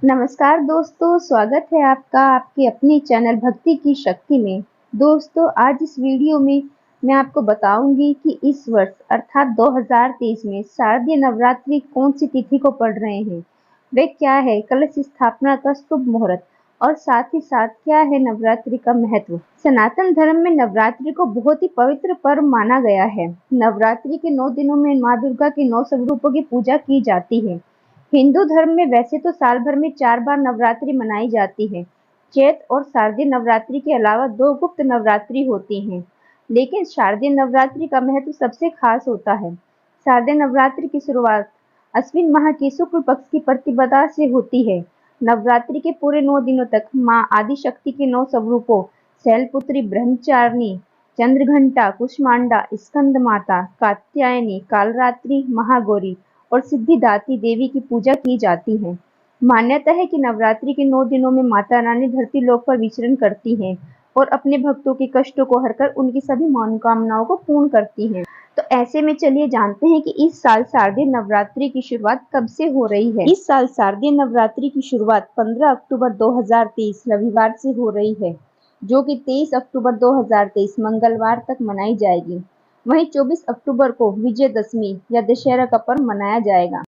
नमस्कार दोस्तों, स्वागत है आपका आपके अपने चैनल भक्ति की शक्ति में। दोस्तों, आज इस वीडियो में मैं आपको बताऊंगी कि इस वर्ष अर्थात 2023 में शारदीय नवरात्रि कौन सी तिथि को पड़ रहे हैं, वे क्या है, कलश स्थापना का शुभ मुहूर्त और साथ ही साथ क्या है नवरात्रि का महत्व। सनातन धर्म में नवरात्रि को बहुत ही पवित्र पर्व माना गया है। नवरात्रि के 9 दिनों में माँ दुर्गा के 9 स्वरूपों की पूजा की जाती है। हिंदू धर्म में वैसे तो साल भर में 4 बार नवरात्रि मनाई जाती है। चैत और शारदीय नवरात्रि के अलावा 2 गुप्त नवरात्रि होती हैं, लेकिन शारदीय नवरात्रि का महत्व सबसे खास होता है। शारदीय नवरात्रि की शुरुआत अश्विन माह की शुक्ल पक्ष की प्रतिपदा से होती है। नवरात्रि के पूरे 9 दिनों तक माँ आदिशक्ति के 9 स्वरूपों शैलपुत्री, ब्रह्मचारिणी, चंद्रघंटा, कुष्मांडा, स्कंद माता, कात्यायनी, कालरात्रि, महागौरी और सिद्धिदात्री देवी की पूजा की जाती है। मान्यता है कि नवरात्रि के 9 दिनों में माता रानी धरती लोक पर विचरण करती हैं और अपने भक्तों के कष्टों को हरकर उनकी सभी मनोकामनाओं को पूर्ण करती हैं। तो ऐसे में चलिए जानते हैं कि इस साल शारदीय नवरात्रि की शुरुआत कब से हो रही है। इस साल शारदीय नवरात्रि की शुरुआत 15 अक्टूबर 2023 रविवार से हो रही है, जो कि 23 अक्टूबर 2023 मंगलवार तक मनाई जाएगी। वहीं 24 अक्टूबर को विजयदशमी या दशहरा का पर्व मनाया जाएगा।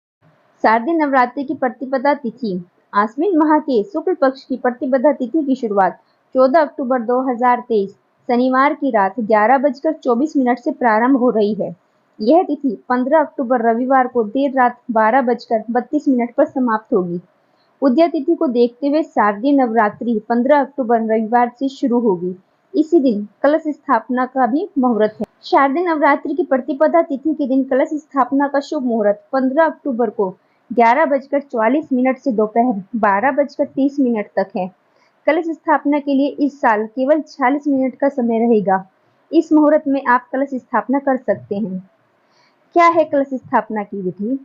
शारदीय नवरात्रि की प्रतिपदा तिथि आश्विन माह के शुक्ल पक्ष की प्रतिपदा तिथि की शुरुआत 14 अक्टूबर 2023 शनिवार की रात 11:24 से प्रारंभ हो रही है। यह तिथि 15 अक्टूबर रविवार को देर रात 12:32 पर समाप्त होगी। उदया तिथि को देखते हुए शारदीय नवरात्रि 15 अक्टूबर रविवार से शुरू होगी। इसी दिन कलश स्थापना का भी मुहूर्त है। शारदीय नवरात्रि की प्रतिपदा तिथि के दिन कलश स्थापना का शुभ मुहूर्त 15 अक्टूबर को 11:44 से दोपहर 12:30 तक है। कलश स्थापना के लिए इस साल केवल 46 मिनट का समय रहेगा। इस मुहूर्त में आप कलश स्थापना कर सकते हैं। क्या है कलश स्थापना की विधि?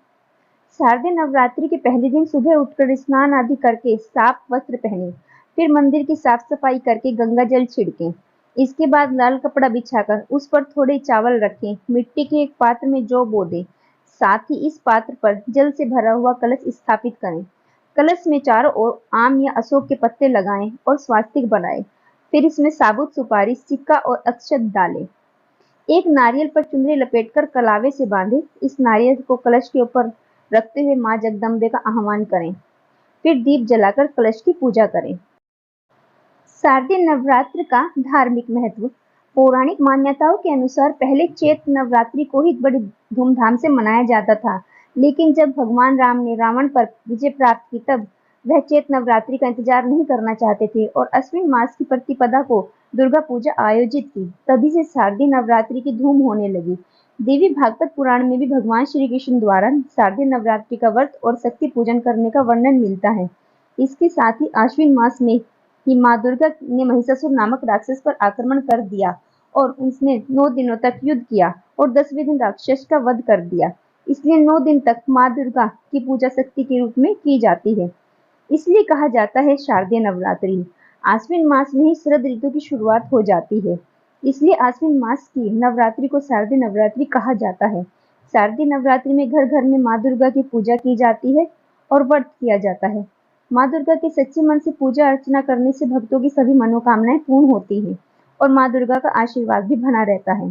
शारदीय नवरात्रि के पहले दिन सुबह उठकर स्नान आदि करके साफ वस्त्र पहने, फिर मंदिर की साफ सफाई करके गंगा जल छिड़कें। इसके बाद लाल कपड़ा बिछाकर उस पर थोड़े चावल रखें, मिट्टी के एक पात्र में जौ बो दें। साथ ही इस पात्र पर जल से भरा हुआ कलश स्थापित करें। कलश में चारों ओर आम या अशोक के पत्ते लगाएं और स्वास्तिक बनाएं। फिर इसमें साबुत सुपारी, सिक्का और अक्षत डालें। एक नारियल पर चुनरी लपेटकर कलावे से बांधे। इस नारियल को कलश के ऊपर रखते हुए मां जगदम्बे का आह्वान करें। फिर दीप जलाकर कलश की पूजा करें। शारदीय नवरात्र का धार्मिक महत्व। पौराणिक मान्यताओं के अनुसार पहले चैत नवरात्रि को ही बड़ी धूमधाम से मनाया जाता था, लेकिन जब भगवान राम ने रावण पर विजय प्राप्त की तब वह चैत नवरात्रि का इंतजार नहीं करना चाहते थे और अश्विन मास की प्रतिपदा को दुर्गा पूजा आयोजित की। तभी से शारदीय नवरात्रि की धूम होने लगी। देवी भागवत पुराण में भी भगवान श्री कृष्ण द्वारा शारदीय नवरात्रि का व्रत और शक्ति पूजन करने का वर्णन मिलता है। इसके साथ ही आश्विन मास में ही माँ दुर्गा ने महिषासुर नामक राक्षस पर आक्रमण कर दिया और उसने 9 दिनों तक युद्ध किया और 10वें दिन राक्षस का वध कर दिया। इसलिए 9 दिन तक माँ दुर्गा की पूजा शक्ति के रूप में की जाती है। इसलिए कहा जाता है शारदीय नवरात्रि। आश्विन मास में ही शरद ऋतु की शुरुआत हो जाती है, इसलिए आश्विन मास की नवरात्रि को शारदीय नवरात्रि कहा जाता है। शारदीय नवरात्रि में घर घर में माँ दुर्गा की पूजा की जाती है और व्रत किया जाता है। माँ दुर्गा के सच्चे मन से पूजा अर्चना करने से भक्तों की सभी मनोकामनाएं पूर्ण होती हैं और माँ दुर्गा का आशीर्वाद भी बना रहता है।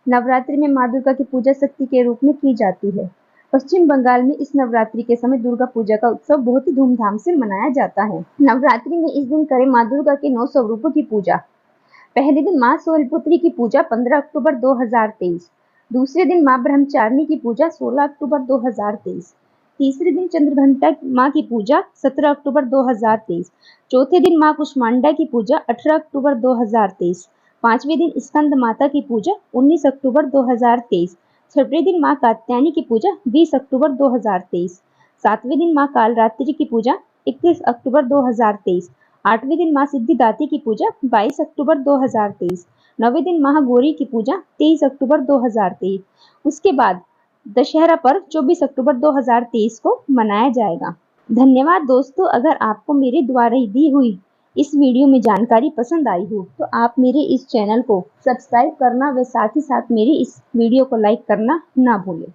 नवरात्रि में माँ दुर्गा की पूजा शक्ति के रूप में की जाती है। पश्चिम बंगाल में इस नवरात्रि के समय दुर्गा पूजा का उत्सव बहुत ही धूमधाम से मनाया जाता है। नवरात्रि में इस दिन करें माँ दुर्गा के 9 स्वरूपों की पूजा। पहले दिन माँ शैलपुत्री की पूजा 15 अक्टूबर 2023, दूसरे दिन माँ ब्रह्मचारिणी की पूजा 16 अक्टूबर 2023, तीसरे दिन चंद्रघंटा माँ की पूजा 17 अक्टूबर 2023, चौथे दिन माँ कुष्मांडा की पूजा 18 अक्टूबर 2023, पांचवें दिन स्कंद माता की पूजा 19 अक्टूबर 2023, छठवें दिन माँ कात्यायनी की पूजा 20 अक्टूबर 2023, सातवें दिन माँ कालरात्रि की पूजा 21 अक्टूबर 2023, आठवें दिन माँ सिद्धिदात्री की पूजा 22 अक्टूबर 2023, नौवें दिन महागौरी की पूजा 23 अक्टूबर 2023। उसके बाद दशहरा पर्व 24 अक्टूबर 2023 को मनाया जाएगा। धन्यवाद दोस्तों। अगर आपको मेरे द्वारा दी हुई इस वीडियो में जानकारी पसंद आई हो तो आप मेरे इस चैनल को सब्सक्राइब करना व साथ ही साथ मेरी इस वीडियो को लाइक करना ना भूलें।